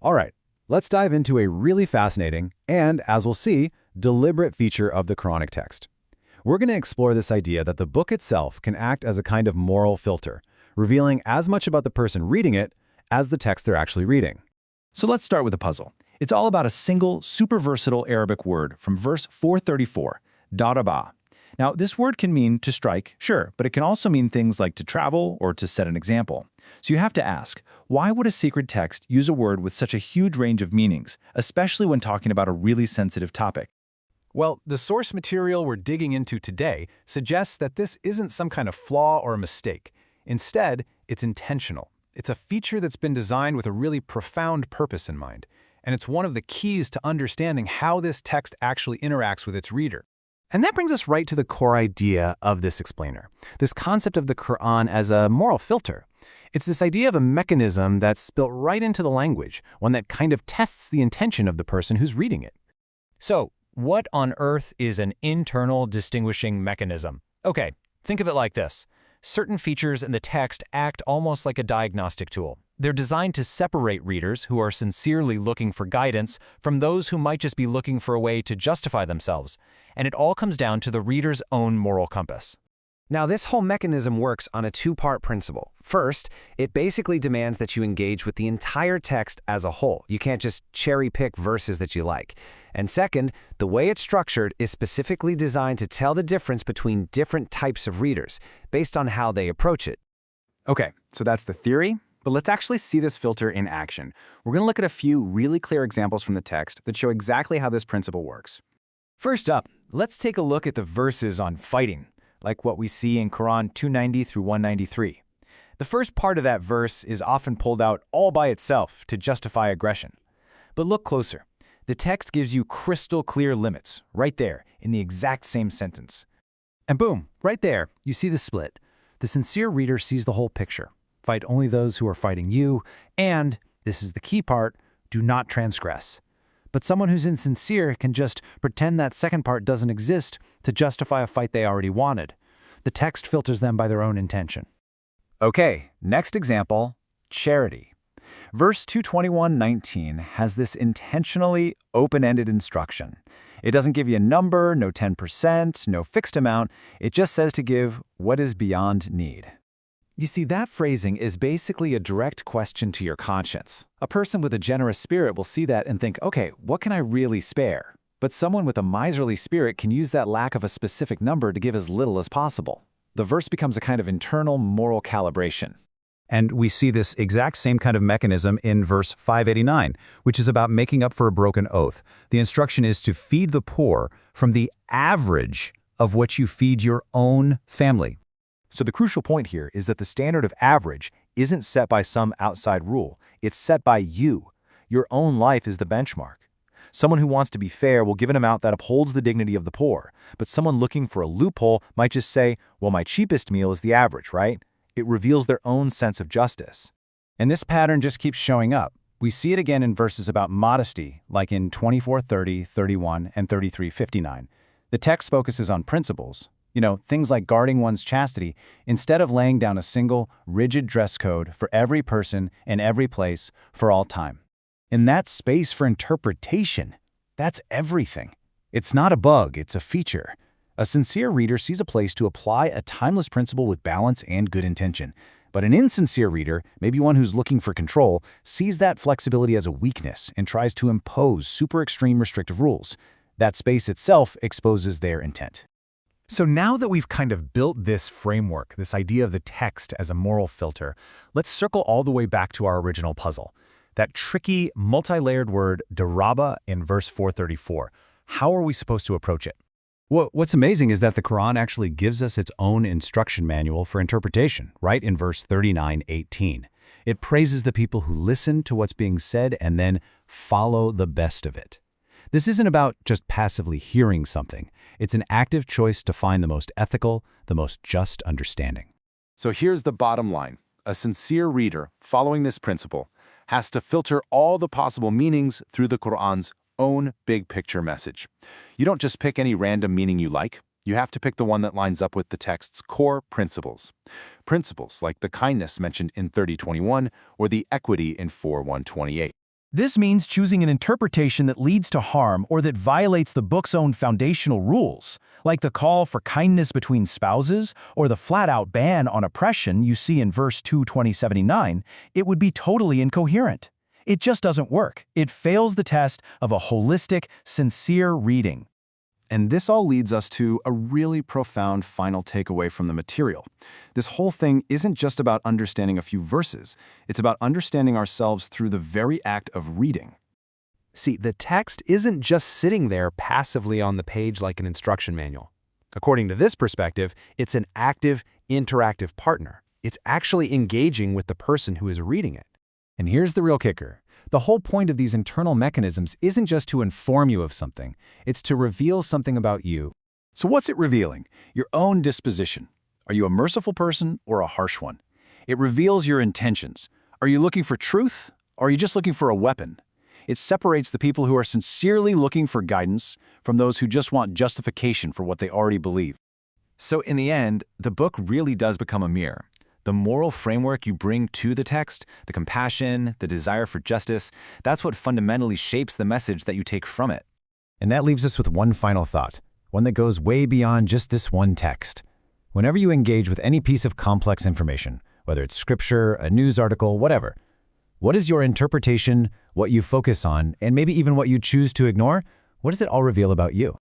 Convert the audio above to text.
All right, let's dive into a really fascinating and, as we'll see, deliberate feature of the Quranic text. We're going to explore this idea that the book itself can act as a kind of moral filter, revealing as much about the person reading it as the text they're actually reading. So let's start with a puzzle. It's all about a single, super versatile Arabic word from verse 434, daraba. Now, this word can mean to strike, sure, but it can also mean things like to travel or to set an example. So you have to ask, why would a sacred text use a word with such a huge range of meanings, especially when talking about a really sensitive topic? Well, the source material we're digging into today suggests that this isn't some kind of flaw or a mistake. Instead, it's intentional. It's a feature that's been designed with a really profound purpose in mind, and it's one of the keys to understanding how this text actually interacts with its reader. And that brings us right to the core idea of this explainer, this concept of the Qur'an as a moral filter. It's this idea of a mechanism that's built right into the language, one that kind of tests the intention of the person who's reading it. So, what on earth is an internal distinguishing mechanism? Okay, think of it like this. Certain features in the text act almost like a diagnostic tool. They're designed to separate readers who are sincerely looking for guidance from those who might just be looking for a way to justify themselves. And it all comes down to the reader's own moral compass. Now, this whole mechanism works on a two-part principle. First, it basically demands that you engage with the entire text as a whole. You can't just cherry-pick verses that you like. And second, the way it's structured is specifically designed to tell the difference between different types of readers, based on how they approach it. Okay, so that's the theory, but let's actually see this filter in action. We're going to look at a few really clear examples from the text that show exactly how this principle works. First up, let's take a look at the verses on fighting, like what we see in Quran 290 through 193. The first part of that verse is often pulled out all by itself to justify aggression. But look closer. The text gives you crystal clear limits, right there, in the exact same sentence. And boom, right there, you see the split. The sincere reader sees the whole picture. Fight only those who are fighting you, and, this is the key part, do not transgress. But someone who's insincere can just pretend that second part doesn't exist to justify a fight they already wanted. The text filters them by their own intention. Okay, next example, charity. Verse 221:19 has this intentionally open-ended instruction. It doesn't give you a number, no 10%, no fixed amount. It just says to give what is beyond need. You see, that phrasing is basically a direct question to your conscience. A person with a generous spirit will see that and think, okay, what can I really spare? But someone with a miserly spirit can use that lack of a specific number to give as little as possible. The verse becomes a kind of internal moral calibration. And we see this exact same kind of mechanism in verse 589, which is about making up for a broken oath. The instruction is to feed the poor from the average of what you feed your own family. So the crucial point here is that the standard of average isn't set by some outside rule. It's set by you. Your own life is the benchmark. Someone who wants to be fair will give an amount that upholds the dignity of the poor, but someone looking for a loophole might just say, well, my cheapest meal is the average, right? It reveals their own sense of justice. And this pattern just keeps showing up. We see it again in verses about modesty, like in 24:30, 31, and 33:59. The text focuses on principles. Things like guarding one's chastity, instead of laying down a single, rigid dress code for every person in every place for all time. In that space for interpretation, that's everything. It's not a bug, it's a feature. A sincere reader sees a place to apply a timeless principle with balance and good intention. But an insincere reader, maybe one who's looking for control, sees that flexibility as a weakness and tries to impose super extreme restrictive rules. That space itself exposes their intent. So now that we've kind of built this framework, this idea of the text as a moral filter, let's circle all the way back to our original puzzle. That tricky, multi-layered word, daraba, in verse 434. How are we supposed to approach it? What's amazing is that the Quran actually gives us its own instruction manual for interpretation, right in verse 39:18. It praises the people who listen to what's being said and then follow the best of it. This isn't about just passively hearing something. It's an active choice to find the most ethical, the most just understanding. So here's the bottom line. A sincere reader, following this principle, has to filter all the possible meanings through the Qur'an's own big picture message. You don't just pick any random meaning you like. You have to pick the one that lines up with the text's core principles. Principles like the kindness mentioned in 30:21 or the equity in 4:128. This means choosing an interpretation that leads to harm or that violates the book's own foundational rules, like the call for kindness between spouses or the flat-out ban on oppression you see in verse 2:2079. It would be totally incoherent. It just doesn't work. It fails the test of a holistic, sincere reading. And this all leads us to a really profound final takeaway from the material. This whole thing isn't just about understanding a few verses. It's about understanding ourselves through the very act of reading. See, the text isn't just sitting there passively on the page like an instruction manual. According to this perspective, it's an active, interactive partner. It's actually engaging with the person who is reading it. And here's the real kicker. The whole point of these internal mechanisms isn't just to inform you of something. It's to reveal something about you. So what's it revealing? Your own disposition. Are you a merciful person or a harsh one? It reveals your intentions. Are you looking for truth or are you just looking for a weapon? It separates the people who are sincerely looking for guidance from those who just want justification for what they already believe. So in the end, the book really does become a mirror. The moral framework you bring to the text, the compassion, the desire for justice, that's what fundamentally shapes the message that you take from it. And that leaves us with one final thought, one that goes way beyond just this one text. Whenever you engage with any piece of complex information, whether it's scripture, a news article, whatever, what is your interpretation, what you focus on, and maybe even what you choose to ignore? What does it all reveal about you?